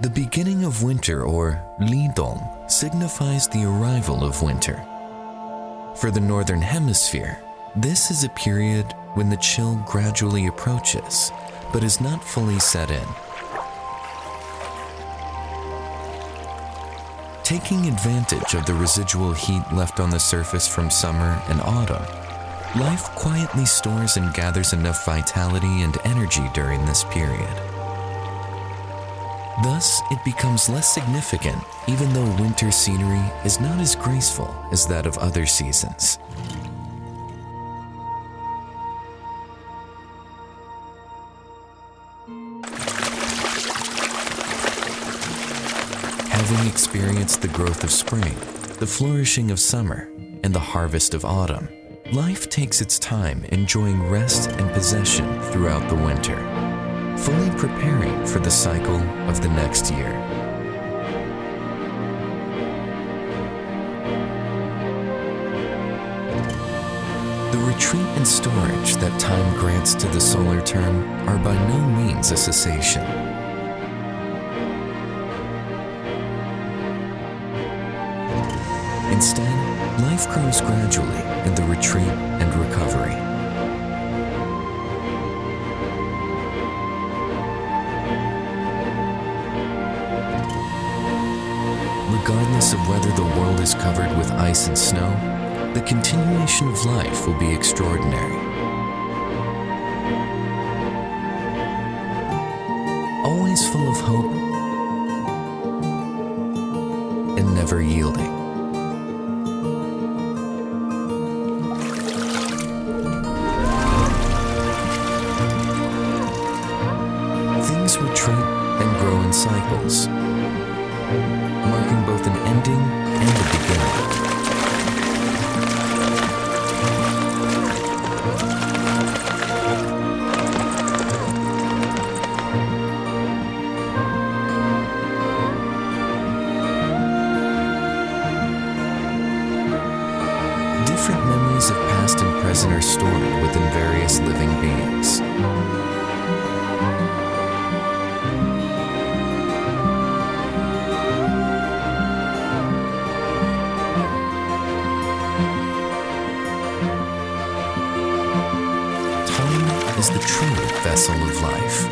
The beginning of winter, or Lidong, signifies the arrival of winter. For the Northern Hemisphere, this is a period when the chill gradually approaches, but is not fully set in. Taking advantage of the residual heat left on the surface from summer and autumn, life quietly stores and gathers enough vitality and energy during this period. Thus, it becomes less significant even though winter scenery is not as graceful as that of other seasons. Having experienced the growth of spring, the flourishing of summer, and the harvest of autumn, life takes its time enjoying rest and possession throughout the winter, fully preparing for the cycle of the next year. The retreat and storage that time grants to the solar term are by no means a cessation. Instead, life grows gradually in the retreat and recovery. Regardless of whether the world is covered with ice and snow, the continuation of life will be extraordinary. Always full of hope and never yielding. Things retreat and grow in cycles, marking both an ending and a beginning. Different memories of past and present are stored within various living beings. Time is the true vessel of life.